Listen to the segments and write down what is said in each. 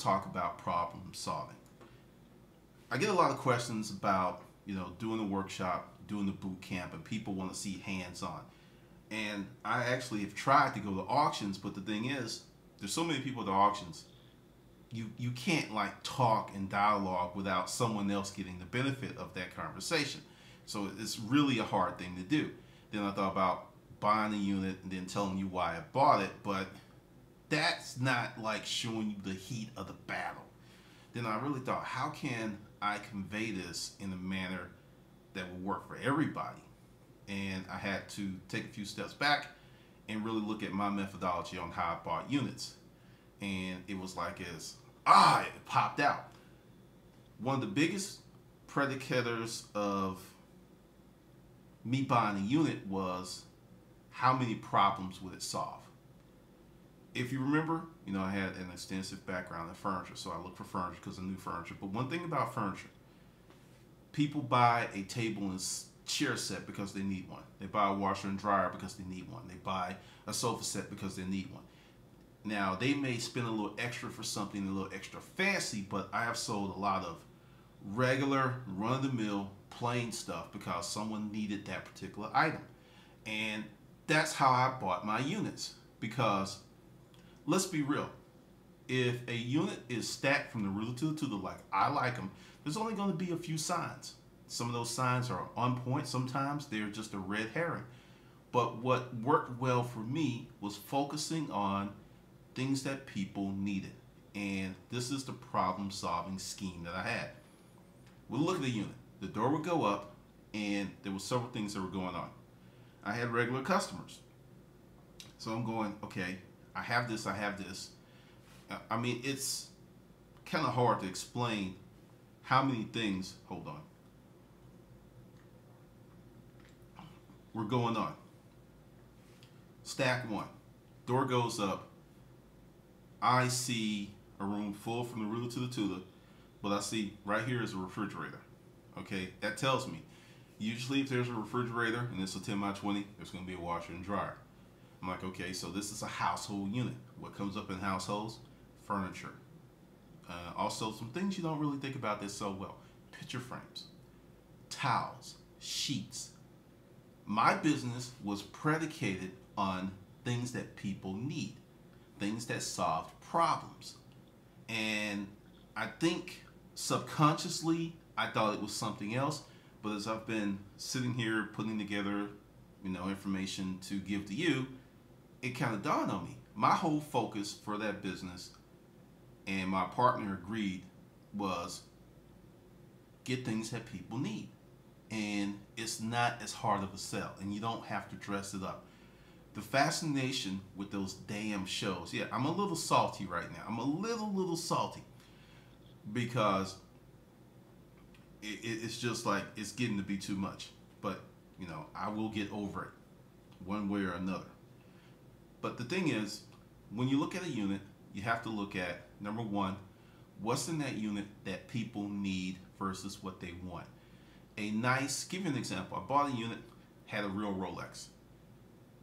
talk about problem solving. I get a lot of questions about, doing a workshop, doing the boot camp, and people want to see hands on. And I actually have tried to go to auctions, but the thing is, there's so many people at the auctions, you can't like talk and dialogue without someone else getting the benefit of that conversation. So it's really a hard thing to do. Then I thought about buying a unit and then telling you why I bought it, but that's not like showing you the heat of the battle. Then I really thought, how can I convey this in a manner that will work for everybody? And I had to take a few steps back and really look at my methodology on how I bought units. And it was like it popped out. One of the biggest predicators of me buying a unit was how many problems would it solve. If you remember, I had an extensive background in furniture, so I looked for furniture because I knew furniture. But one thing about furniture, people buy a table and chair set because they need one. They buy a washer and dryer because they need one. They buy a sofa set because they need one. Now, they may spend a little extra for something a little extra fancy, but I have sold a lot of regular, run-of-the-mill, plain stuff because someone needed that particular item. And that's how I bought my units. Because, let's be real, if a unit is stacked from the ruler to the tutor like I like them, there's only going to be a few signs. Some of those signs are on point. Sometimes they're just a red herring. But what worked well for me was focusing on things that people needed. And this is the problem solving scheme that I had. We'll look at the unit. The door would go up and there were several things that were going on. I had regular customers. So I'm going, okay, I have this. I mean, it's kind of hard to explain how many things, hold on, were going on. Stack one, door goes up. I see a room full from the ruler to the tutor, but I see right here is a refrigerator. Okay, that tells me usually if there's a refrigerator and it's a 10 by 20, there's going to be a washer and dryer. I'm like, okay, so this is a household unit. What comes up in households? Furniture. Also, some things you don't really think about this so well. Picture frames, towels, sheets. My business was predicated on things that people need, things that solved problems. And I think subconsciously I thought it was something else, but as I've been sitting here putting together, information to give to you, it kind of dawned on me. My whole focus for that business, and my partner agreed, was get things that people need. And it's not as hard of a sell, and you don't have to dress it up. The fascination with those damn shows, yeah, I'm a little salty right now. I'm a little salty because it's just like it's getting to be too much. But, I will get over it one way or another. But the thing is, when you look at a unit, you have to look at, number one, what's in that unit that people need versus what they want. Give you an example. I bought a unit, had a real Rolex.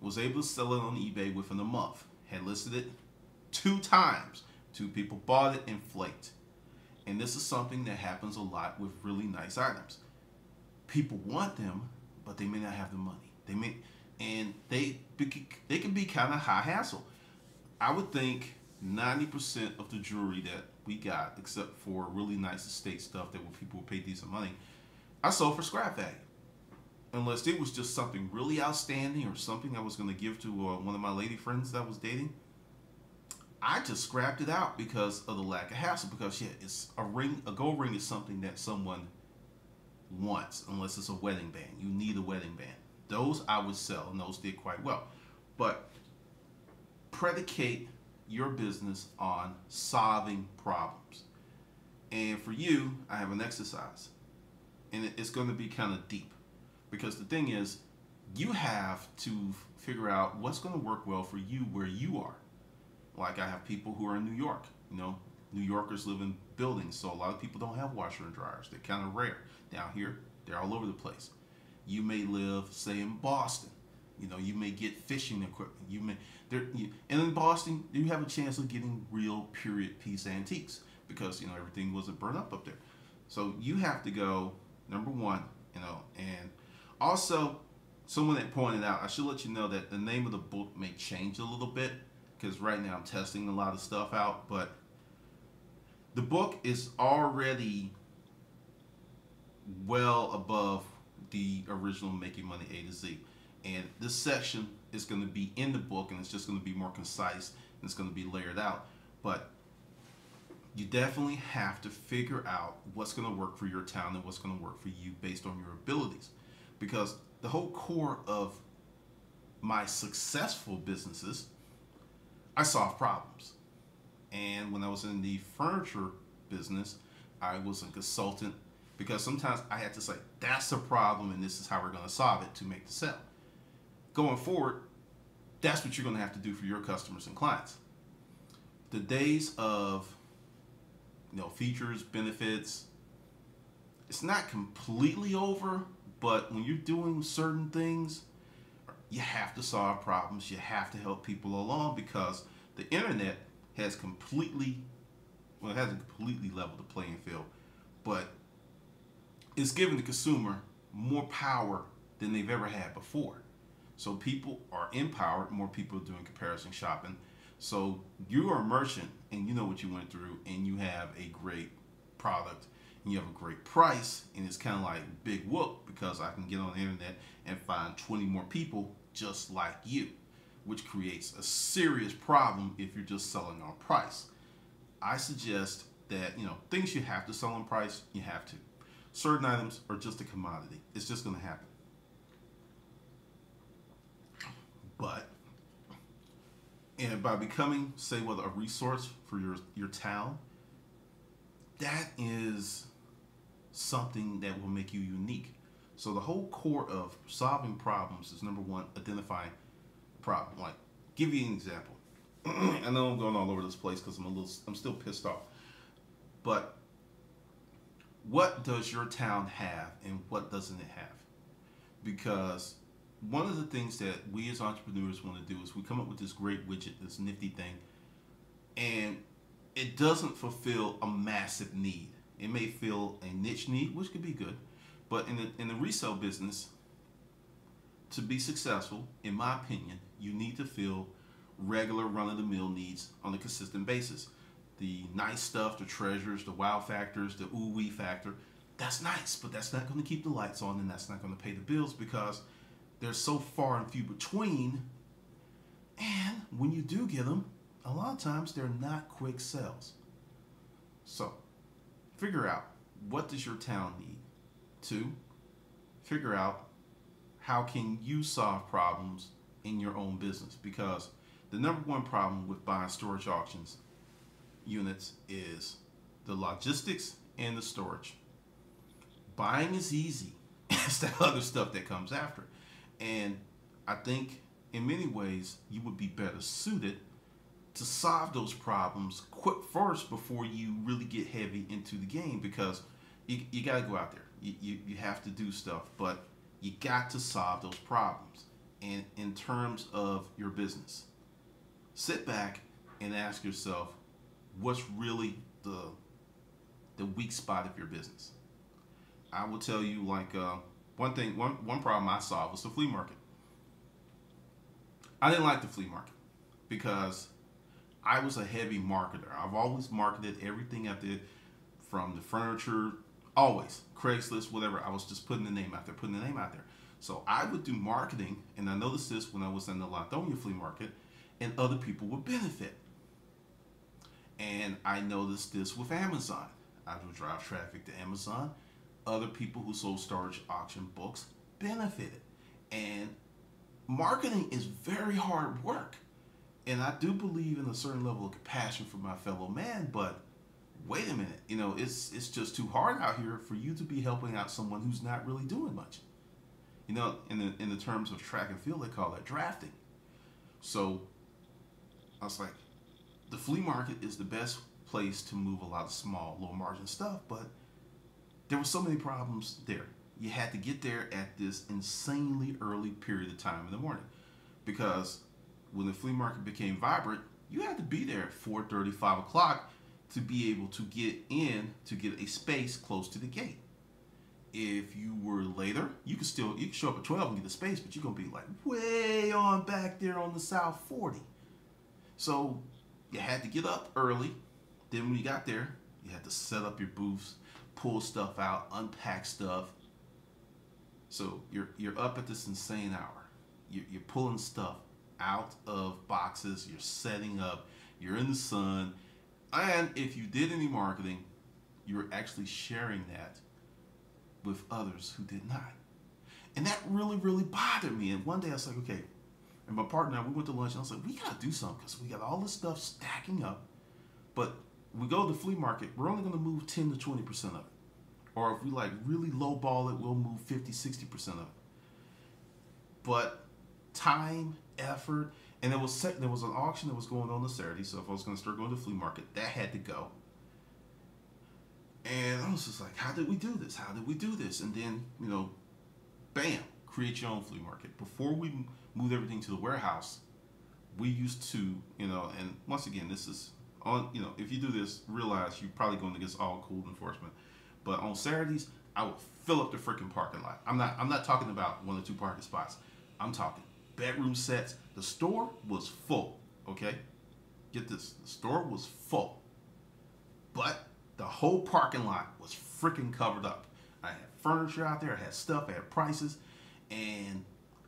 Was able to sell it on eBay within a month. Had listed it 2 times. 2 people bought it and flaked. And this is something that happens a lot with really nice items. People want them, but they may not have the money. They can be kind of high hassle. I would think 90% of the jewelry that we got, except for really nice estate stuff that people would pay decent money, I sold for scrap value. Unless it was just something really outstanding or something I was going to give to one of my lady friends that I was dating, I just scrapped it out because of the lack of hassle. Because it's a gold ring is something that someone wants, unless it's a wedding band. You need a wedding band. Those I would sell, and those did quite well. But predicate your business on solving problems. And for you, I have an exercise, and it's going to be kind of deep. Because the thing is, you have to figure out what's going to work well for you where you are. Like I have people who are in New York. New Yorkers live in buildings, so a lot of people don't have washer and dryers. They're kind of rare. Down here, they're all over the place. You may live, say, in Boston. You know, you may get fishing equipment. And in Boston, you have a chance of getting real period piece antiques because you know everything wasn't burnt up there. So you have to go number one, you know, and also someone that pointed out, I should let you know that the name of the book may change a little bit because right now I'm testing a lot of stuff out, but the book is already well above the original Making Money A to Z. And this section is going to be in the book and it's just going to be more concise and it's going to be layered out. But you definitely have to figure out what's going to work for your town and what's going to work for you based on your abilities. Because the whole core of my successful businesses, I solve problems. And when I was in the furniture business, I was a consultant because sometimes I had to say, that's a problem and this is how we're going to solve it to make the sale. Going forward, that's what you're going to have to do for your customers and clients. The days of, you know, features, benefits, it's not completely over, but when you're doing certain things, you have to solve problems. You have to help people along because the internet has completely, well, it hasn't completely leveled the playing field, but it's given the consumer more power than they've ever had before. So people are empowered, more people are doing comparison shopping. So you are a merchant and you know what you went through and you have a great product and you have a great price and it's kind of like big whoop because I can get on the internet and find 20 more people just like you, which creates a serious problem if you're just selling on price. I suggest that, you know, things you have to sell on price, you have to. Certain items are just a commodity. It's just going to happen. But, and by becoming, say, what, a resource for your town, that is something that will make you unique. So the whole core of solving problems is number one, identifying the problem. Like, give you an example. I know I'm going all over this place because I'm still pissed off. But what does your town have and what doesn't it have? Because one of the things that we as entrepreneurs want to do is we come up with this great widget, this nifty thing, and it doesn't fulfill a massive need. It may fill a niche need, which could be good, but in the resale business, to be successful, in my opinion, you need to fill regular run-of-the-mill needs on a consistent basis. The nice stuff, the treasures, the wow factors, the ooh-wee factor, that's nice, but that's not going to keep the lights on and that's not going to pay the bills because they're so far and few between, and when you do get them, a lot of times they're not quick sales. So, figure out what does your town need. 2, figure out how can you solve problems in your own business because the number one problem with buying storage auctions units is the logistics and the storage. Buying is easy. It's the other stuff that comes after. And I think in many ways you would be better suited to solve those problems quick first before you really get heavy into the game because you got to go out there. You have to do stuff, but you got to solve those problems. And in terms of your business, sit back and ask yourself, what's really the weak spot of your business? I will tell you, like, one problem I saw was the flea market. I didn't like the flea market because I was a heavy marketer. I've always marketed everything I did, from the furniture, always, Craigslist, whatever. I was just putting the name out there, So I would do marketing, and I noticed this when I was in the Lithonia flea market, and other people would benefit. And I noticed this with Amazon. I would drive traffic to Amazon. Other people who sold storage auction books benefited. And marketing is very hard work. And I do believe in a certain level of compassion for my fellow man, but wait a minute, you know, it's just too hard out here for you to be helping out someone who's not really doing much. You know, in the terms of track and field, they call that drafting. So I was like, the flea market is the best place to move a lot of small, low margin stuff, but there were so many problems there. you had to get there at this insanely early period of time in the morning, because when the flea market became vibrant, you had to be there at 4:30, 5 o'clock to be able to get in to get a space close to the gate. If you were later, you could show up at 12 and get the space, but you're gonna be like way on back there on the South 40. So you had to get up early. Then when you got there, you had to set up your booths, pull stuff out, unpack stuff. So you're up at this insane hour. You're pulling stuff out of boxes. You're setting up. You're in the sun. And if you did any marketing, you were actually sharing that with others who did not. And that really, really bothered me. And one day I was like, okay. And my partner and I, we went to lunch, and I was like, we got to do something, because we got all this stuff stacking up. But we go to the flea market, we're only going to move 10 to 20% of it. Or if we like really lowball it, we'll move 50, 60% of it. But time, effort, and there was an auction that was going on Saturday, so if I was going to start going to the flea market, that had to go. And I was just like, how did we do this? How did we do this? And then, bam, create your own flea market. Before we moved everything to the warehouse, we used to, and once again, this is on, if you do this, realize you're probably going against all code enforcement. But on Saturdays, I would fill up the freaking parking lot. I'm not talking about 1 or 2 parking spots. I'm talking bedroom sets. The store was full, okay? Get this, the store was full. But the whole parking lot was freaking covered up. I had furniture out there, I had stuff, I had prices, and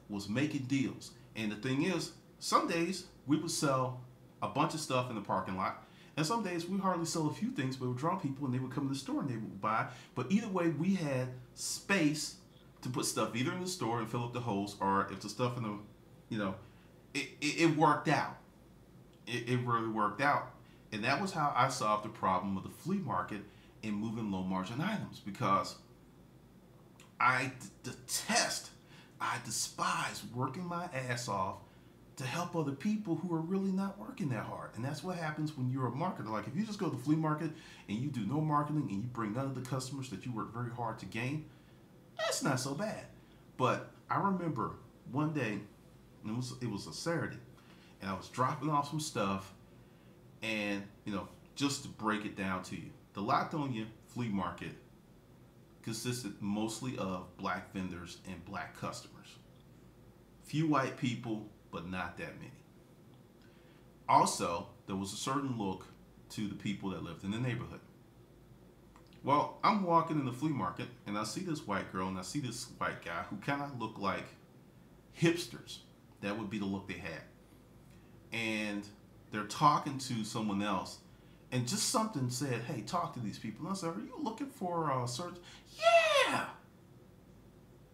was making deals. And the thing is, some days we would sell a bunch of stuff in the parking lot, and some days we hardly sell a few things, but we would draw people and they would come to the store and they would buy. But either way, we had space to put stuff either in the store and fill up the holes, or if the stuff in the, it worked out. It really worked out. And that was how I solved the problem of the flea market and moving low margin items, because I despise working my ass off to help other people who are really not working that hard. And that's what happens when you're a marketer. Like, if you just go to the flea market and you do no marketing and you bring none of the customers that you work very hard to gain, that's not so bad. But I remember one day, and it was a Saturday, and I was dropping off some stuff, and just to break it down to you, the Latonia flea market consisted mostly of black vendors and black customers. Few white people, but not that many. Also, there was a certain look to the people that lived in the neighborhood. Well, I'm walking in the flea market, and I see this white girl and I see this white guy who kind of look like hipsters. That would be the look they had. And they're talking to someone else, and just something said, hey, talk to these people. And I said, are you looking for a search? Yeah!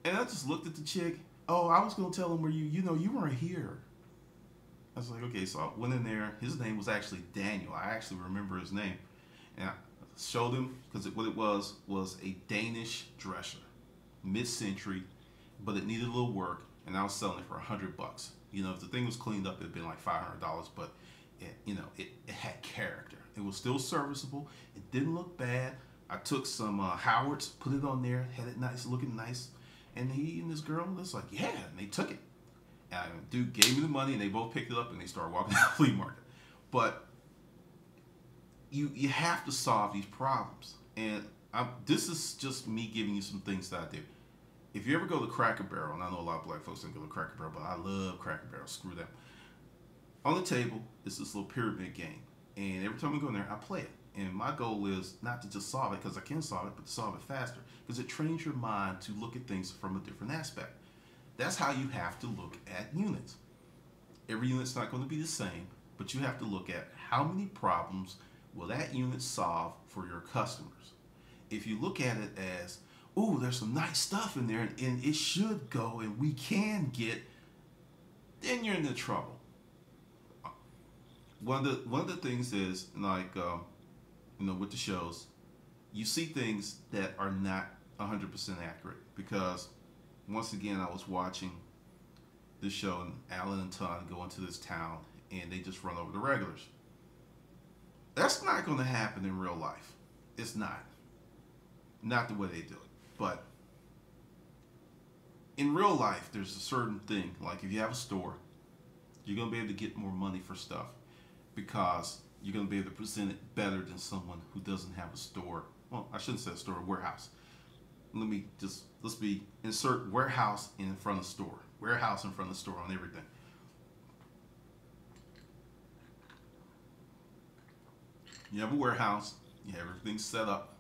And I just looked at the chick. Oh, I was going to tell him where you weren't here. I was like, okay, so I went in there. His name was actually Daniel. I actually remember his name. And I showed him, because what it was a Danish dresser, mid-century, but it needed a little work, and I was selling it for $100. If the thing was cleaned up, it'd been like $500, but it had character. It was still serviceable. It didn't look bad. I took some Howards, put it on there, had it nice, looking nice. And he and this girl was like, yeah, and they took it. And dude gave me the money, and they both picked it up, and they started walking down the flea market. But you have to solve these problems. And this is just me giving you some things that I do. If you ever go to Cracker Barrel, and I know a lot of black folks don't go to Cracker Barrel, but I love Cracker Barrel, screw them. On the table is this little pyramid game. And every time I go in there, I play it. And my goal is not to just solve it because I can solve it, but to solve it faster. Because it trains your mind to look at things from a different aspect. That's how you have to look at units. Every unit's not going to be the same, but you have to look at how many problems will that unit solve for your customers. If you look at it as, ooh, there's some nice stuff in there and it should go and we can get, then you're into trouble. One of the things is, like, with the shows, you see things that are not 100% accurate, because once again, I was watching this show, and Alan and Todd go into this town and they just run over the regulars. That's not going to happen in real life. It's not the way they do it. But in real life, there's a certain thing, like if you have a store, you're going to be able to get more money for stuff because you're going to be able to present it better than someone who doesn't have a store. Well, I shouldn't say a store, a warehouse. Let's insert warehouse in front of store. Warehouse in front of store on everything. You have a warehouse, you have everything set up,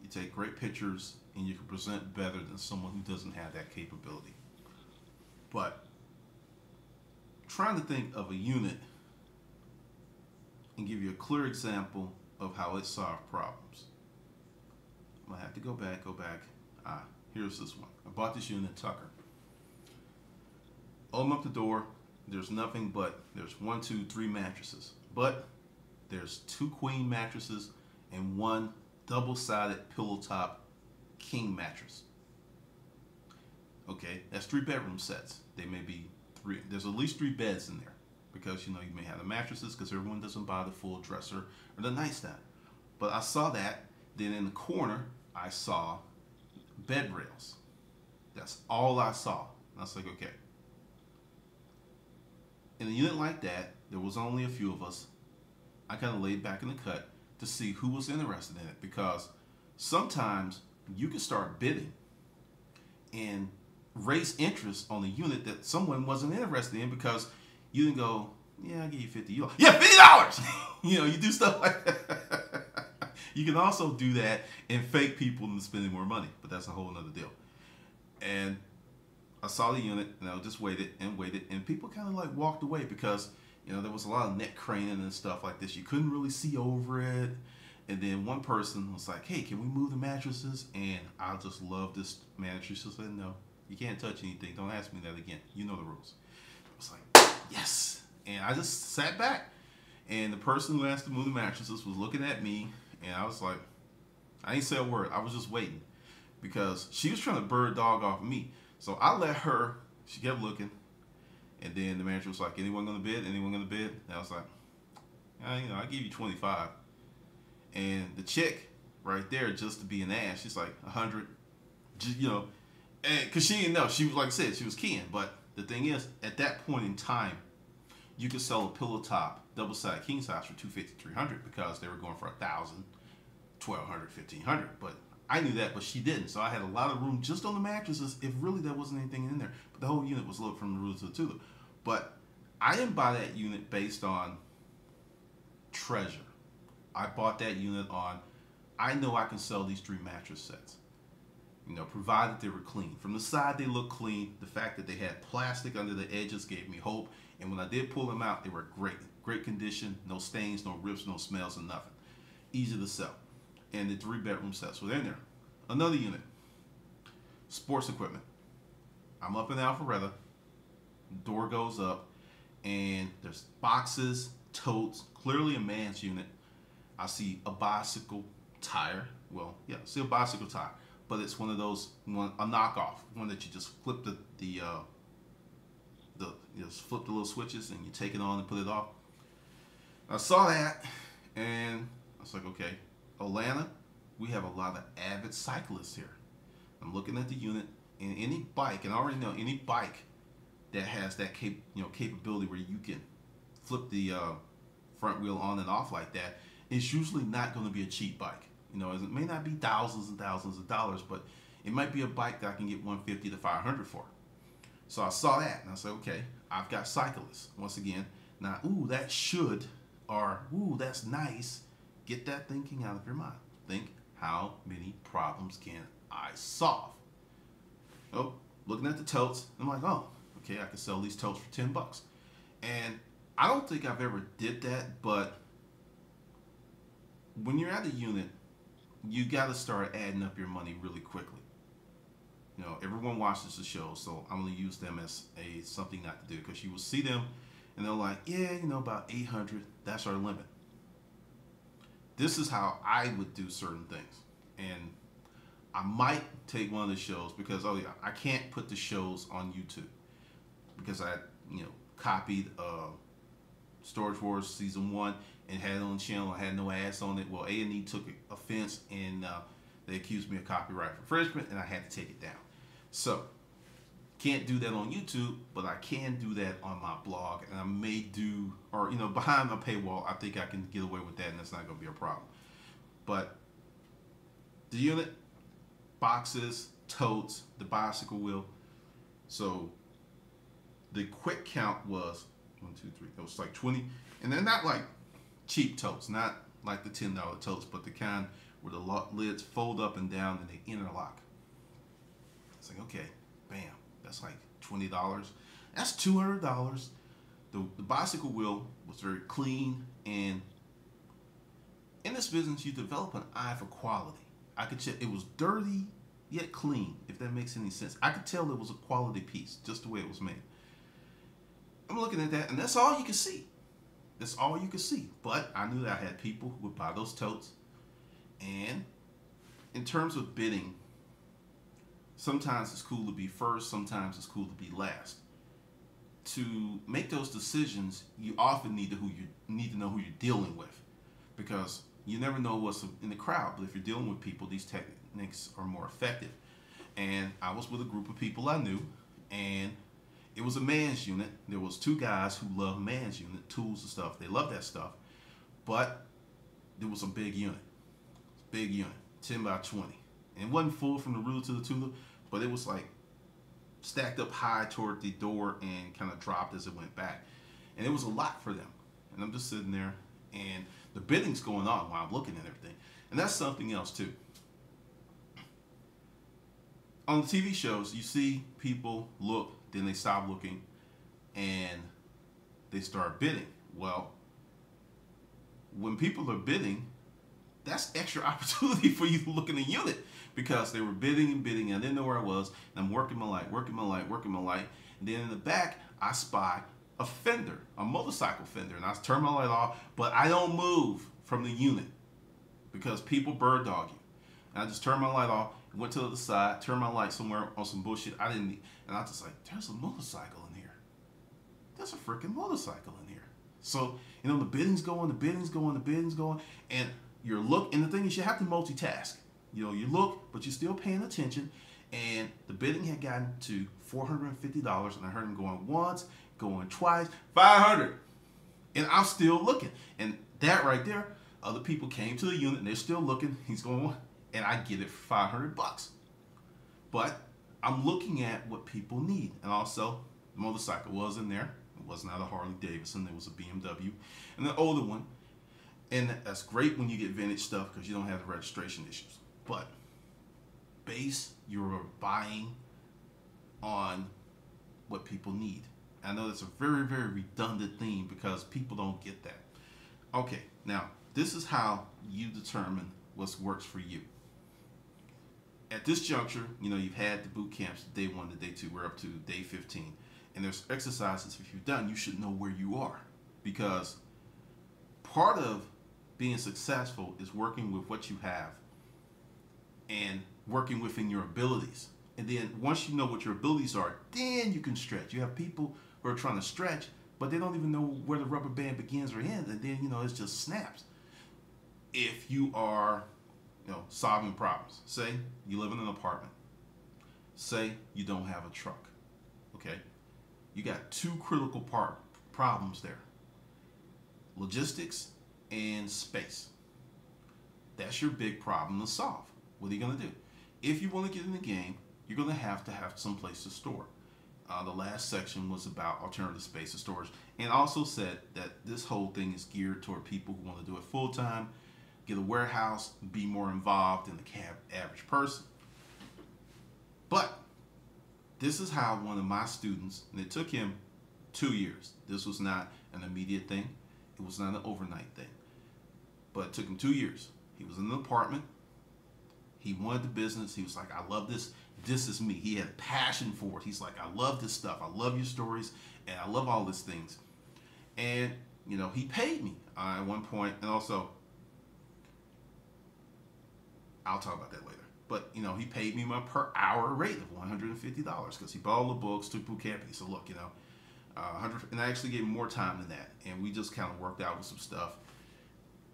you take great pictures, and you can present better than someone who doesn't have that capability. But trying to think of a unit and give you a clear example of how it solved problems. I'm gonna have to go back. Here's this one. I bought this unit, Tucker. Open up the door. There's nothing but there's 1, 2, 3 mattresses, but there's 2 queen mattresses and 1 double-sided pillow top king mattress. Okay, that's 3 bedroom sets. They may be 3. There's at least 3 beds in there because you may have the mattresses because everyone doesn't buy the full dresser or the nightstand. But I saw that. Then in the corner, I saw bed rails. That's all I saw. And I was like, okay. In a unit like that, there was only a few of us. I kind of laid back in the cut to see who was interested in it because sometimes you can start bidding and raise interest on a unit that someone wasn't interested in because you didn't go, yeah, I'll give you $50. Yeah, $50! You do stuff like that. You can also do that and fake people into spending more money, but that's a whole nother deal. And I saw the unit and I just waited, and people kind of like walked away because there was a lot of neck craning and stuff like this. You couldn't really see over it. And then one person was like, hey, can we move the mattresses? And I just love this manager. She said, no, you can't touch anything. Don't ask me that again. You know the rules. I was like, yes. And I just sat back. And the person who asked to move the mattresses was looking at me. And I was like, I didn't say a word. I was just waiting because she was trying to bird dog off of me. So I let her. She kept looking. And then the manager was like, anyone going to bid? Anyone going to bid? And I was like, I give you 25. And the chick right there, just to be an ass, she's like 100. And because she didn't know. She was, like I said, she was keying. But the thing is, at that point in time, you could sell a pillow top, double-sided king size for $250, $300 because they were going for $1,000, $1,200, $1,500. But I knew that, but she didn't. So I had a lot of room just on the mattresses if really there wasn't anything in there. But the whole unit was loaded from the root to the tulip. But I didn't buy that unit based on treasure. I bought that unit on, I know I can sell these 3 mattress sets. Provided they were clean. From the side, they looked clean. The fact that they had plastic under the edges gave me hope. And when I did pull them out, they were great condition. No stains, no rips, no smells, and nothing. Easy to sell. And the 3 bedroom sets were in there. Another unit, sports equipment. I'm up in Alpharetta. Door goes up, and there's boxes, totes, clearly a man's unit. I see a bicycle tire. Well, yeah, I see a bicycle tire, but it's one of those, a knockoff, one that you just flip flip the little switches and you take it on and put it off. I saw that, and I was like, okay, Atlanta, we have a lot of avid cyclists here. I'm looking at the unit, and any bike, and I already know any bike that has that capability where you can flip the front wheel on and off like that, it's usually not going to be a cheap bike. It may not be thousands and thousands of dollars, but it might be a bike that I can get $150 to $500 for. So I saw that, and I said, okay, I've got cyclists. Once again, now, ooh, that should, or ooh, that's nice. Get that thinking out of your mind. Think, how many problems can I solve? Oh, looking at the totes, I'm like, oh, okay, I can sell these totes for $10. And I don't think I've ever did that, but when you're at a unit, you got to start adding up your money really quickly. Everyone watches the show, so I'm going to use them as something not to do, because you will see them and they're like, yeah, about 800, that's our limit. This is how I would do certain things. And I might take one of the shows because, oh yeah, I can't put the shows on YouTube because I, copied Storage Wars Season 1 and had it on the channel. I had no ads on it. Well, A&E took offense and they accused me of copyright infringement, and I had to take it down. So Can't do that on YouTube, but I can do that on my blog, and I may do, or behind my paywall, I think I can get away with that, and that's not going to be a problem. But the unit, boxes, totes, the bicycle wheel. So the quick count was 1, 2, 3. It was like 20, and they're not like cheap totes, not like the $10 totes, but the kind where the lids fold up and down and they interlock. It's like, okay, bam, that's like $20. That's $200. The bicycle wheel was very clean, and in this business, you develop an eye for quality. I could check. It was dirty yet clean, if that makes any sense. I could tell it was a quality piece, just the way it was made. I'm looking at that, and that's all you could see. That's all you could see. But I knew that I had people who would buy those totes. And in terms of bidding, sometimes it's cool to be first, sometimes it's cool to be last. To make those decisions, you often need to know who you're dealing with, because you never know what's in the crowd. But if you're dealing with people, these techniques are more effective. And I was with a group of people I knew, and it was a man's unit. There was 2 guys who loved man's unit, tools and stuff. They loved that stuff. But there was a big unit. Big unit, 10 by 20. And it wasn't full from the ruler to the tulip, but it was like stacked up high toward the door and kind of dropped as it went back. And it was a lot for them. And I'm just sitting there, and the bidding's going on while I'm looking at everything. And that's something else too. On the TV shows, you see people look, then they stop looking, and they start bidding. Well, when people are bidding, that's extra opportunity for you to look in the unit, because they were bidding and bidding, and I didn't know where I was, and I'm working my light, and then in the back, I spy a fender, a motorcycle fender, and I turn my light off, but I don't move from the unit because people bird dog you. And I just turned my light off, went to the other side, turned my light somewhere on some bullshit I didn't need, and I was just like, there's a motorcycle in here. There's a freaking motorcycle in here. So, the bidding's going, and and the thing is, you have to multitask. You look, but you're still paying attention, and the bidding had gotten to $450, and I heard him going once, going twice, $500, and I'm still looking. And that right there, other people came to the unit, and they're still looking. He's going, and I get it for $500. But I'm looking at what people need, and also the motorcycle was in there. It was not a Harley Davidson. It was a BMW, and the older one. And that's great when you get vintage stuff because you don't have the registration issues. But base your buying on what people need. I know that's a very, very redundant theme because people don't get that. Okay, now this is how you determine what works for you. At this juncture, you've had the boot camps, day 1 to day 2. We're up to day 15. And there's exercises if you've done, you should know where you are. Because part of being successful is working with what you have and working within your abilities. And then once you know what your abilities are, then you can stretch. You have people who are trying to stretch, but they don't even know where the rubber band begins or ends, and then it just snaps. If you are solving problems, say you live in an apartment, say you don't have a truck, okay, you got 2 critical problems there: logistics and space. That's your big problem to solve. What are you going to do? If you want to get in the game, you're going to have some place to store. The last section was about alternative space of storage, and also said that this whole thing is geared toward people who want to do it full time, get a warehouse, be more involved than the average person. But this is how one of my students, and it took him 2 years. This was not an immediate thing. It was not an overnight thing. But it took him 2 years. He was in an apartment. He wanted the business. He was like, I love this. This is me. He had a passion for it. He's like, I love this stuff. I love your stories, and I love all these things. And, he paid me at one point, and also, I'll talk about that later. But, he paid me my per hour rate of $150 because he bought all the books, took boot camp, and he said, look, 100, and I actually gave him more time than that. And we just kind of worked out with some stuff.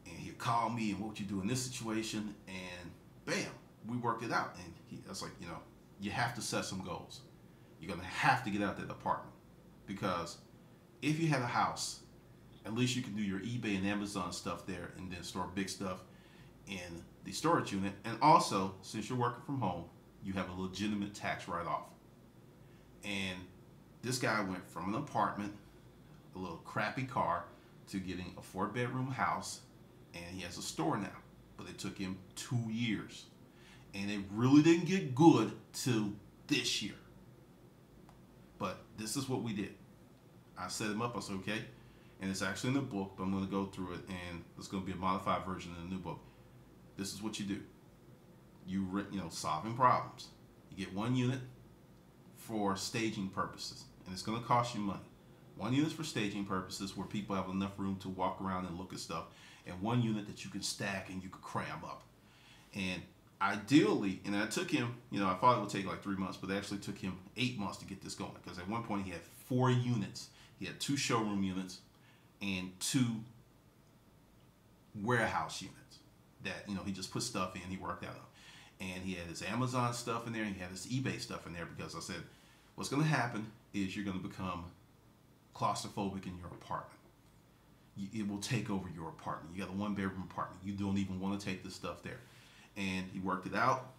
And he'd call me, and what would you do in this situation? And bam, we worked it out. And I was like, you have to set some goals. You're going to have to get out of that apartment, because if you have a house, at least you can do your eBay and Amazon stuff there and then store big stuff in the storage unit. And also, since you're working from home, you have a legitimate tax write-off. And this guy went from an apartment, a little crappy car, to getting a 4-bedroom house, and he has a store now. But it took him 2 years. And it really didn't get good till this year. But this is what we did. I set him up. I said, okay. And it's actually in the book, but I'm going to go through it, and it's going to be a modified version in the new book. This is what you do. You solving problems. You get 1 unit for staging purposes, and it's going to cost you money. 1 unit for staging purposes, where people have enough room to walk around and look at stuff, and 1 unit that you can stack and you can cram up. And ideally, and it took him, I thought it would take like 3 months, but it actually took him 8 months to get this going, because at one point he had 4 units. He had 2 showroom units and 2 warehouse units that he just put stuff in. He worked out of, and he had his Amazon stuff in there, and he had his eBay stuff in there, because I said, what's going to happen is you're going to become claustrophobic in your apartment. It will take over your apartment. You got a 1-bedroom apartment. You don't even want to take this stuff there. And he worked it out.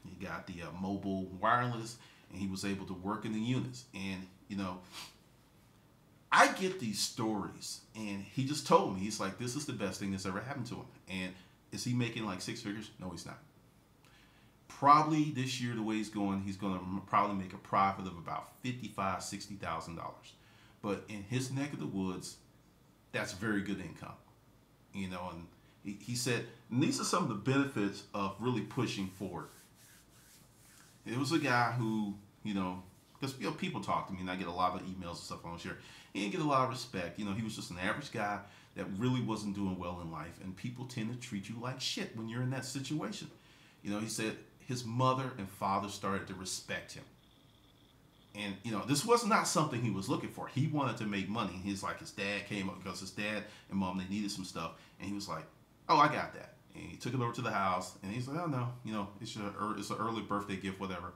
He got the mobile wireless, and he was able to work in the units. And I get these stories, and he just told me, he's like, this is the best thing that's ever happened to him. And is he making like 6 figures? No, he's not. Probably this year, the way he's going to probably make a profit of about $55,000, $60,000. But in his neck of the woods, that's very good income. And he said, and these are some of the benefits of really pushing forward. It was a guy who, because people talk to me, and I get a lot of emails and stuff on share. He didn't get a lot of respect. He was just an average guy that really wasn't doing well in life, and people tend to treat you like shit when you're in that situation. He said his mother and father started to respect him. And, this was not something he was looking for. He wanted to make money. His dad came up, because his dad and mom, they needed some stuff. And he was like, oh, I got that. And he took it over to the house, and he's like, oh, no, it's an early birthday gift, whatever.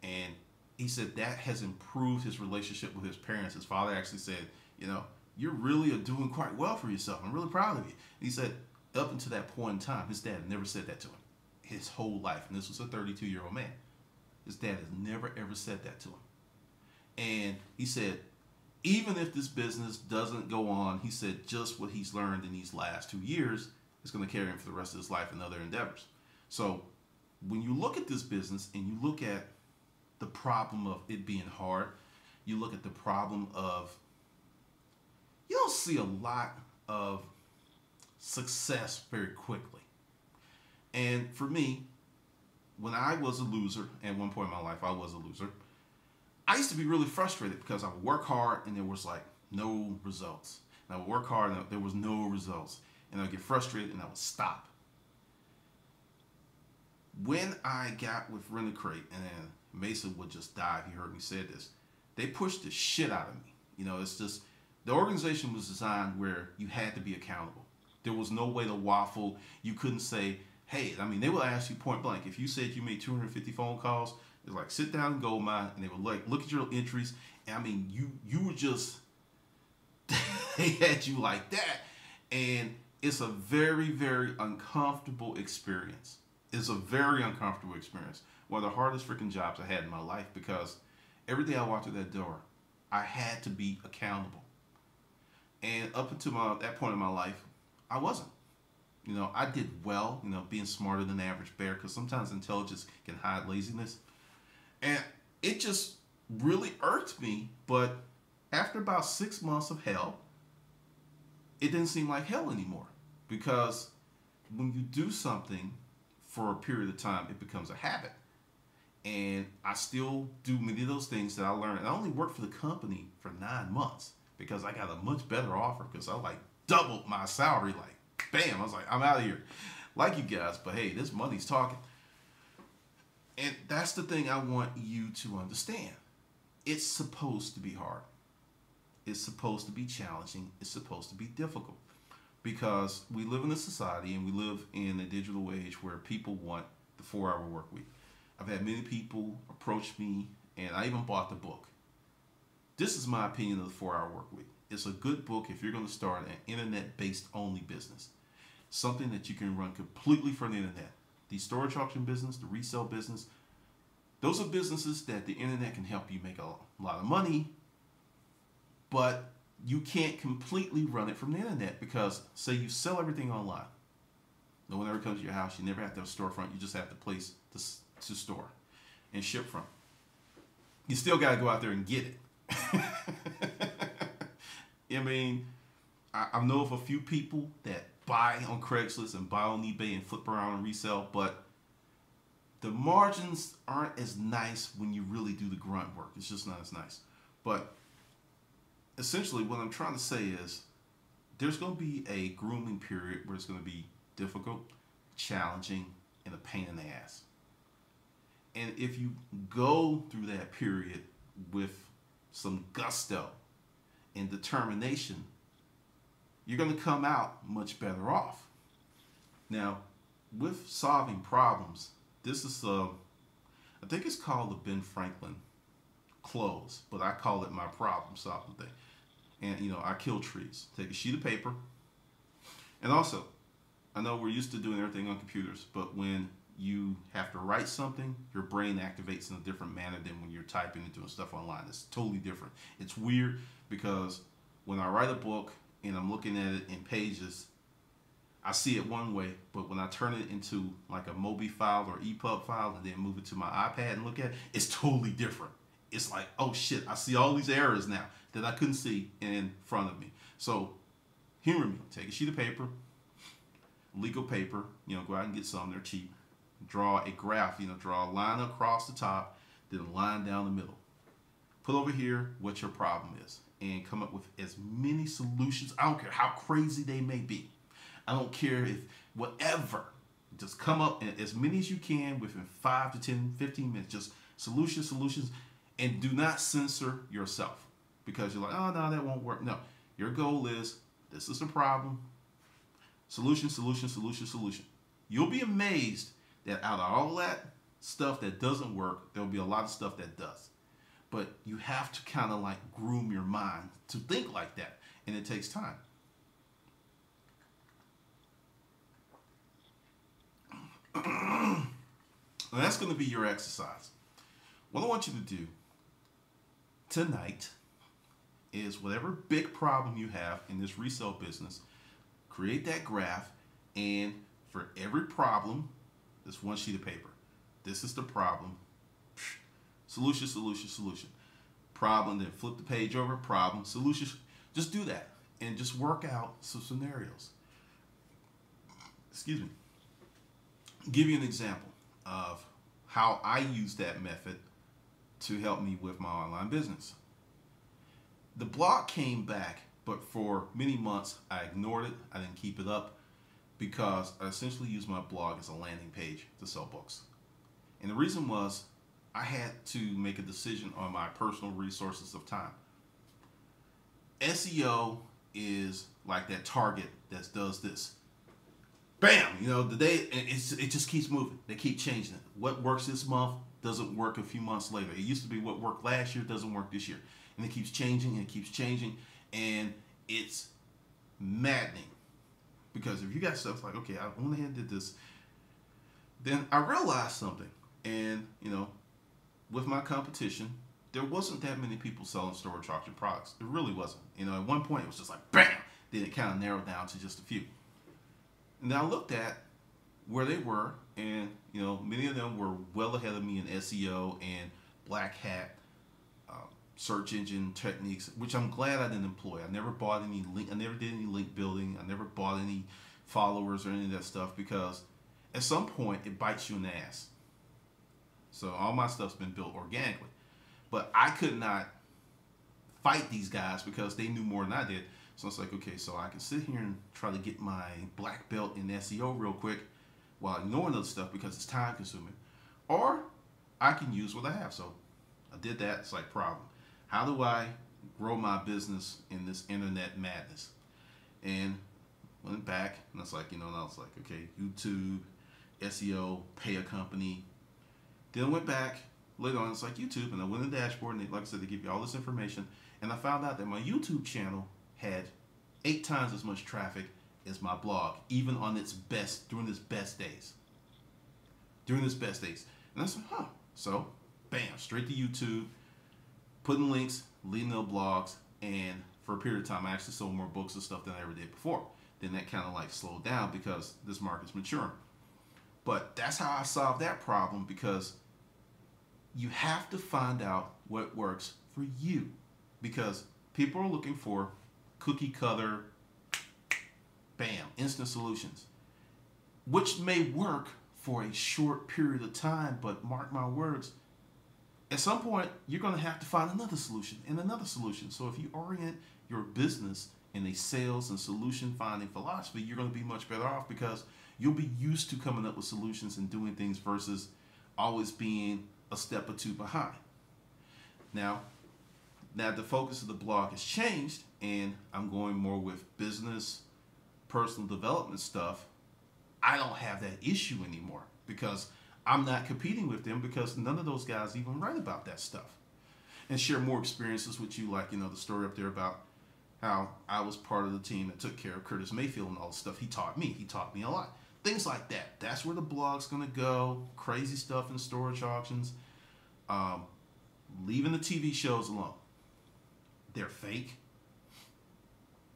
And he said that has improved his relationship with his parents. His father actually said, you really are doing quite well for yourself. I'm really proud of you. And he said up until that point in time, his dad never said that to him his whole life. And this was a 32-year-old man. His dad has never, ever said that to him. And he said, even if this business doesn't go on, he said just what he's learned in these last 2 years is going to carry him for the rest of his life in other endeavors. So when you look at this business and you look at the problem of it being hard, you look at the problem of, you don't see a lot of success very quickly. And for me, when I was a loser, at one point in my life I was a loser, I used to be really frustrated, because I would work hard and there was no results. And I would work hard and there was no results. And I would get frustrated and I would stop. When I got with Rent a Crate, and Mason would just die if he heard me say this, they pushed the shit out of me. It's just, the organization was designed where you had to be accountable. There was no way to waffle. You couldn't say, hey, they would ask you point blank. If you said you made 250 phone calls, it's like, sit down and go, mine. And they would look at your entries. And you were just, they had you like that. And it's a very, very uncomfortable experience. It's a very uncomfortable experience. One of the hardest freaking jobs I had in my life, because every day I walked through that door, I had to be accountable. And up until that point in my life, I wasn't. I did well, being smarter than the average bear, because sometimes intelligence can hide laziness. And it just really irked me. But after about 6 months of hell, it didn't seem like hell anymore. Because when you do something for a period of time, it becomes a habit. And I still do many of those things that I learned. And I only worked for the company for 9 months, because I got a much better offer, because I doubled my salary. Bam, I was like, I'm out of here. Like you guys, but hey, this money's talking. And that's the thing I want you to understand. It's supposed to be hard. It's supposed to be challenging. It's supposed to be difficult, because we live in a society, and we live in a digital age where people want the 4-hour work week. I've had many people approach me and I even bought the book. This is my opinion of the 4-Hour Work Week. It's a good book if you're going to start an internet-based only business. Something that you can run completely from the internet. The storage auction business, the resale business, those are businesses that the internet can help you make a lot of money, but you can't completely run it from the internet because, say you sell everything online. No one ever comes to your house. You never have to have a storefront. You just have the place to store and ship from. You still got to go out there and get it. I mean, I know of a few people that buy on Craigslist and buy on eBay and flip around and resell, but the margins aren't as nice when you really do the grunt work. It's just not as nice. But essentially what I'm trying to say is there's going to be a grooming period where it's going to be difficult, challenging, and a pain in the ass. And if you go through that period with some gusto and determination, you're going to come out much better off. Now, with solving problems, this is I think it's called the Ben Franklin close, but I call it my problem solving thing. And you know, I kill trees. Take a sheet of paper. And also, I know we're used to doing everything on computers, but when you have to write something, your brain activates in a different manner than when you're typing and doing stuff online. It's totally different. It's weird because when I write a book and I'm looking at it in pages, I see it one way, but when I turn it into like a Mobi file or EPUB file and then move it to my iPad and look at it, it's totally different. It's like, oh shit, I see all these errors now that I couldn't see in front of me. So humor me. Take a sheet of paper, legal paper, you know, go out and get some, they're cheap. Draw a graph, you know, draw a line across the top, then a line down the middle. Put over here what your problem is and come up with as many solutions. I don't care how crazy they may be. I don't care if whatever. Just come up and as many as you can within 5 to 10, 15 minutes. Just solutions, and do not censor yourself because you're like, oh no, that won't work. No, your goal is, this is the problem. Solution. You'll be amazed that out of all that stuff that doesn't work, there'll be a lot of stuff that does. But you have to kind of like groom your mind to think like that, and it takes time. And that's going to be your exercise. What I want you to do tonight is whatever big problem you have in this resale business, create that graph, and for every problem, there's one sheet of paper. This is the problem. Solution. Problem, then flip the page over, problem, solution. Just do that and just work out some scenarios. Excuse me. Give you an example of how I use that method to help me with my online business. The blog came back, but for many months I ignored it. I didn't keep it up because I essentially used my blog as a landing page to sell books. And the reason was I had to make a decision on my personal resources of time. SEO is like that Target that does this. Bam! You know, it just keeps moving. They keep changing it. What works this month doesn't work a few months later. It used to be what worked last year doesn't work this year. And it keeps changing and it keeps changing. And it's maddening. Because if you got stuff like, okay, I went ahead and did this, then I realized something. And, you know, with my competition, there wasn't that many people selling storage auction products. There really wasn't. You know, at one point it was just like, bam! Then it kind of narrowed down to just a few. And I looked at where they were, and you know, many of them were well ahead of me in SEO and black hat search engine techniques, which I'm glad I didn't employ. I never bought any link. I never did any link building. I never bought any followers or any of that stuff because at some point it bites you in the ass. So all my stuff's been built organically, but I could not fight these guys because they knew more than I did. So it's like, okay, so I can sit here and try to get my black belt in SEO real quick while ignoring other stuff because it's time consuming. Or I can use what I have. So I did that. It's like, problem. How do I grow my business in this internet madness? And went back and it's like, you know, and I was like, okay, YouTube, SEO, pay a company. Then went back later on, it's like YouTube, and I went in the dashboard, and like I said, they give you all this information, and I found out that my YouTube channel had 8 times as much traffic as my blog, even on its best, during its best days. During its best days. And I said, huh. So, bam, straight to YouTube, putting links, leading the blogs, and for a period of time, I actually sold more books and stuff than I ever did before. Then that kind of like slowed down because this market's maturing. But that's how I solved that problem, because you have to find out what works for you, because people are looking for cookie cutter, bam, instant solutions, which may work for a short period of time, but mark my words, at some point you're going to have to find another solution and another solution. So if you orient your business in a sales and solution finding philosophy, you're going to be much better off, because you'll be used to coming up with solutions and doing things versus always being a step or two behind. Now the focus of the blog has changed, and I'm going more with business, personal development stuff. I don't have that issue anymore, because I'm not competing with them, because none of those guys even write about that stuff and share more experiences with you, like, the story up there about how I was part of the team that took care of Curtis Mayfield and all the stuff he taught me. He taught me a lot. Things like that. That's where the blog's going to go. Crazy stuff in storage auctions. Leaving the TV shows alone. They're fake.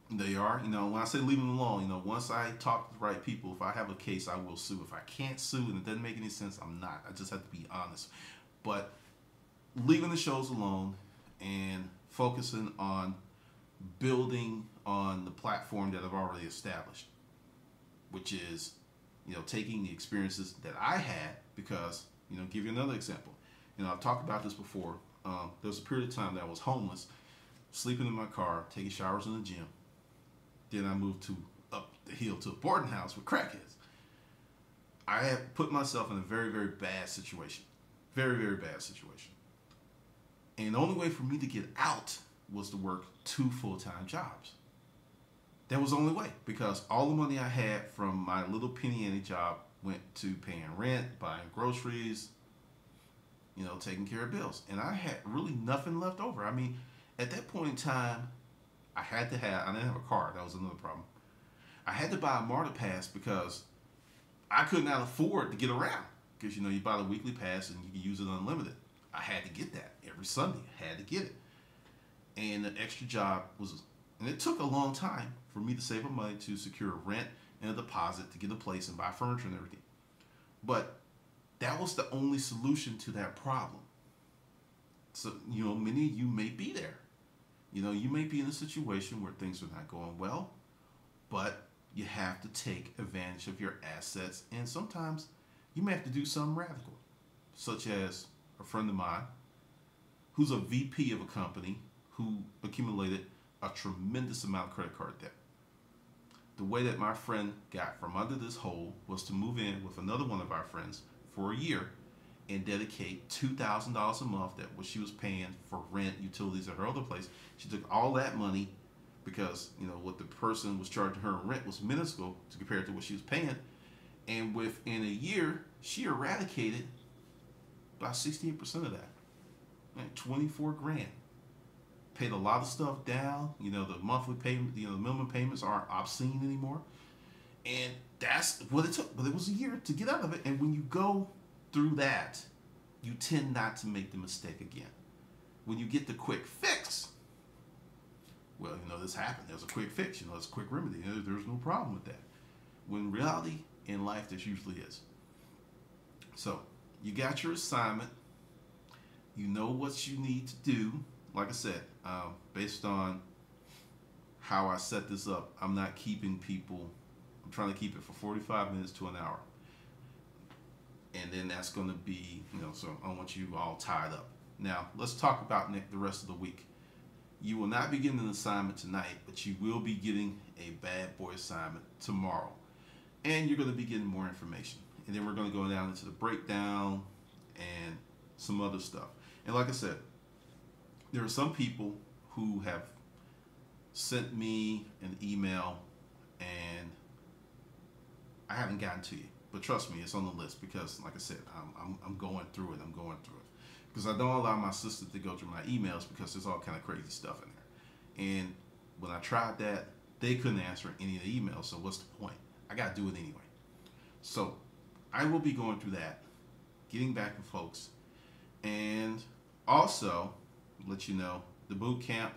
They are. When I say leave them alone, once I talk to the right people, if I have a case, I will sue. If I can't sue and it doesn't make any sense, I'm not. I just have to be honest. But leaving the shows alone and focusing on building on the platform that I've already established, which is, taking the experiences that I had, because, give you another example. I've talked about this before. There was a period of time that I was homeless, sleeping in my car, taking showers in the gym. Then I moved up the hill to a boarding house with crackheads. I had put myself in a very, very bad situation. Very, very bad situation. And the only way for me to get out was to work 2 full-time jobs. That was the only way, because all the money I had from my little penny ante job went to paying rent, buying groceries, taking care of bills. And I had really nothing left over. I mean, at that point in time, I didn't have a car. That was another problem. I had to buy a MARTA pass, because I could not afford to get around. Because, you buy the weekly pass and you can use it unlimited. I had to get that every Sunday. I had to get it. And the extra job and it took a long time for me to save up money to secure rent and a deposit to get a place and buy furniture and everything. But that was the only solution to that problem. So, many of you may be there. You may be in a situation where things are not going well, but you have to take advantage of your assets, and sometimes you may have to do something radical, such as a friend of mine who's a VP of a company who accumulated a tremendous amount of credit card debt. The way that my friend got from under this hole was to move in with another one of our friends for a year and dedicate $2,000 a month, that what she was paying for rent, utilities at her other place. She took all that money, because what the person was charging her in rent was minuscule to compare to what she was paying, and within a year she eradicated about 68% of that, like 24 grand. Paid a lot of stuff down. The monthly payment, the minimum payments aren't obscene anymore, and that's what it took. But it was a year to get out of it. And when you go through that, you tend not to make the mistake again. When you get the quick fix, well, this happened. There's a quick fix. It's a quick remedy. There's no problem with that. When in reality, in life, this usually is. So you got your assignment. You know what you need to do. Like I said, based on how I set this up, I'm not keeping people. I'm trying to keep it for 45 minutes to an hour. And then that's going to be, so I don't want you all tied up. Now, let's talk about the rest of the week. You will not be getting an assignment tonight, but you will be getting a bad boy assignment tomorrow. And you're going to be getting more information. And then we're going to go down into the breakdown and some other stuff. And like I said, there are some people who have sent me an email and I haven't gotten to you. But trust me, it's on the list, because, like I said, I'm going through it. because I don't allow my assistant to go through my emails because there's all kind of crazy stuff in there. And when I tried that, they couldn't answer any of the emails. So what's the point? I got to do it anyway. So I will be going through that, getting back with folks, and also let you know the boot camp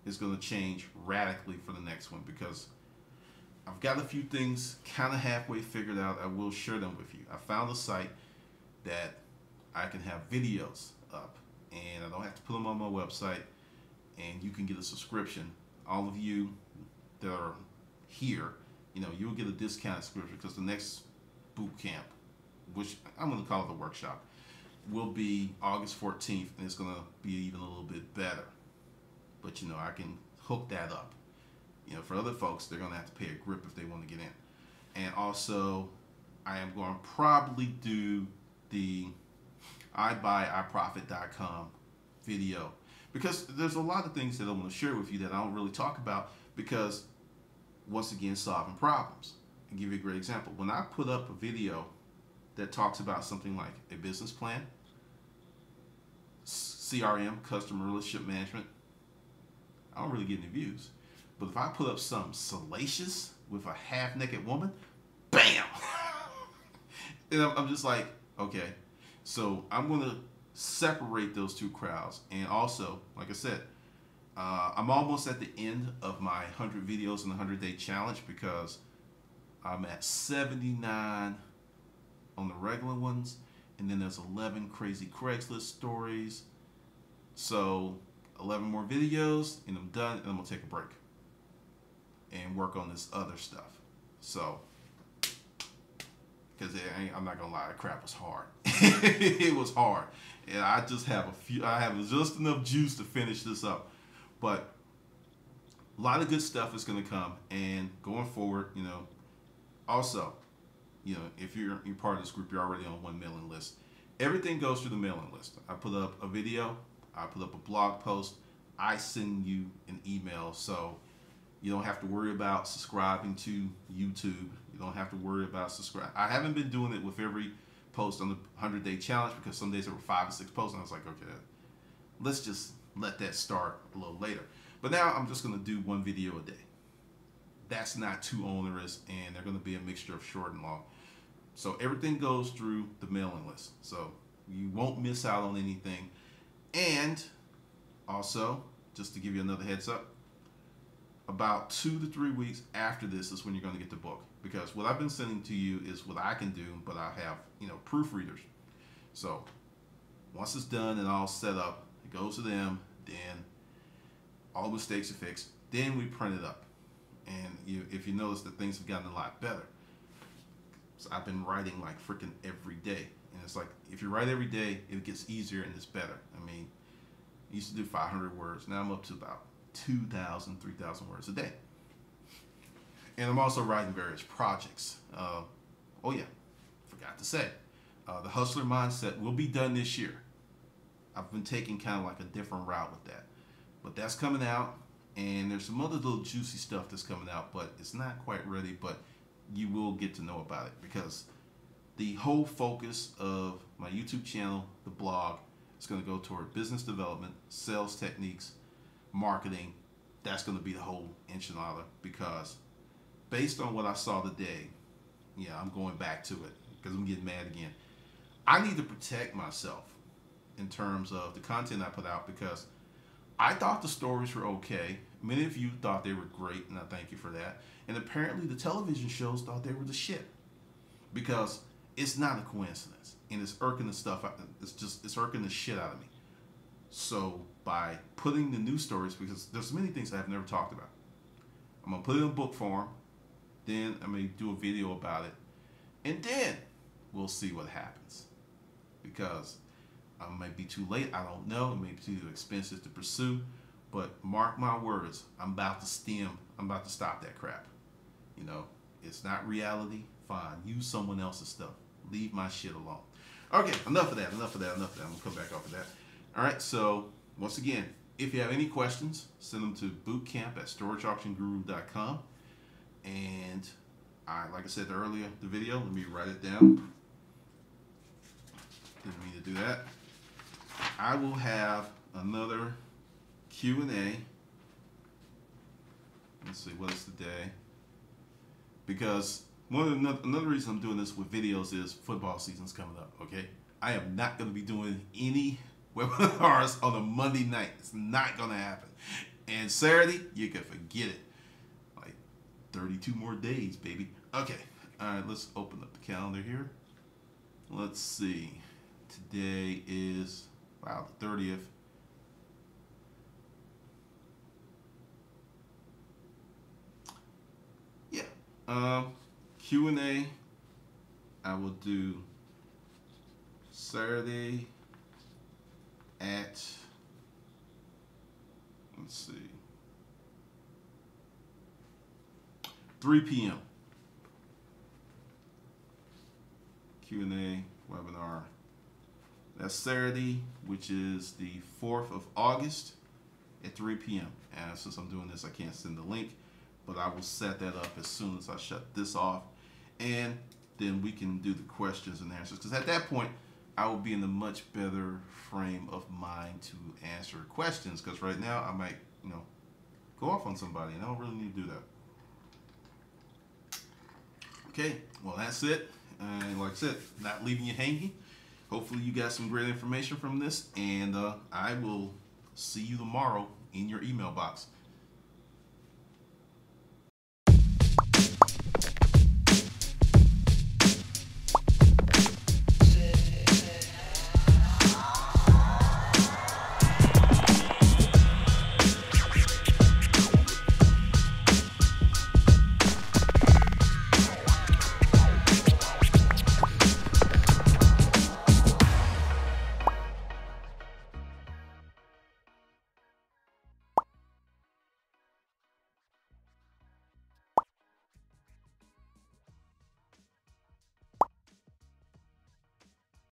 is going to change radically for the next one because I've got a few things kind of halfway figured out. I will share them with you. I found a site that I can have videos up, and I don't have to put them on my website, and you can get a subscription. All of you that are here, you know, you'll get a discounted subscription because the next boot camp, which I'm going to call it the workshop, will be August 14th, and it's going to be even a little bit better. But, you know, I can hook that up. You know, for other folks, they're going to have to pay a grip if they want to get in. And also, I am going to probably do the iBuyIProfit.com video because there's a lot of things that I want to share with you that I don't really talk about because, once again, solving problems. I'll give you a great example. When I put up a video that talks about something like a business plan, CRM, customer relationship management, I don't really get any views. But if I put up something salacious with a half-naked woman, bam! And I'm just like, okay. So I'm going to separate those two crowds. And also, like I said, I'm almost at the end of my 100 videos in the 100-day challenge because I'm at 79 on the regular ones. And then there's 11 crazy Craigslist stories. So 11 more videos and I'm done, and I'm going to take a break and work on this other stuff. So, because I'm not gonna lie, crap was hard. It was hard, and I just have I have just enough juice to finish this up. But a lot of good stuff is gonna come, and going forward, you know. Also, you know, if you're part of this group, you're already on one mailing list. Everything goes through the mailing list. I put up a video, I put up a blog post, I send you an email, so you don't have to worry about subscribing to YouTube. You don't have to worry about subscribe. I haven't been doing it with every post on the 100-day challenge because some days there were 5 or 6 posts, and I was like, okay, let's just let that start a little later. But now I'm just going to do one video a day. That's not too onerous, and they're going to be a mixture of short and long. So everything goes through the mailing list, so you won't miss out on anything. And also, just to give you another heads up, about 2 to 3 weeks after this is when you're going to get the book, because what I've been sending to you is what I can do, but I have, you know, proofreaders. So once it's done and all set up, it goes to them, then all mistakes are fixed, then we print it up. And if you notice that things have gotten a lot better, so I've been writing like freaking every day, and it's like if you write every day, it gets easier and it's better. I mean, I used to do 500 words, now I'm up to about 2,000, 3,000 words a day. And I'm also writing various projects. Oh yeah, forgot to say, the Hustler Mindset will be done this year. I've been taking kind of like a different route with that. But that's coming out, and there's some other little juicy stuff that's coming out, but it's not quite ready, but you will get to know about it because the whole focus of my YouTube channel, the blog, is going to go toward business development, sales techniques, marketing. That's going to be the whole enchilada because based on what I saw today, yeah, I'm going back to it because I'm getting mad again. I need to protect myself in terms of the content I put out because I thought the stories were okay. Many of you thought they were great, and I thank you for that. And apparently the television shows thought they were the shit because it's not a coincidence, and it's irking the stuff. It's irking the shit out of me. So by putting the news stories, because there's many things I've never talked about, I'm gonna put it in book form. Then I may do a video about it, and then we'll see what happens. Because I might be too late. I don't know. It may be too expensive to pursue. But mark my words, I'm about to stop that crap. You know, it's not reality. Fine, use someone else's stuff. Leave my shit alone. Okay, enough of that. I'm gonna come back off of that. All right. So once again, if you have any questions, send them to bootcamp@storageauctionguru.com. And like I said earlier, the video. Let me write it down. Didn't mean to do that. I will have another Q&A. Let's see, what is today? Because another reason I'm doing this with videos is football season's coming up, okay? I am not going to be doing any webinars on a Monday night. It's not going to happen. And Saturday, you can forget it. Like 32 more days, baby. Okay, all right, let's open up the calendar here. Let's see. Today is, wow, the 30th. Yeah. Q&A, I will do Saturday at, let's see, 3 p.m. Q&A webinar. That's Saturday, which is the 4th of August at 3 p.m. And since I'm doing this, I can't send the link, but I will set that up as soon as I shut this off. And then we can do the questions and answers. Because at that point, I will be in a much better frame of mind to answer questions. Because right now, I might, go off on somebody, and I don't really need to do that. Okay, well, that's it. And like I said, not leaving you hanging. Hopefully you got some great information from this, and I will see you tomorrow in your email box.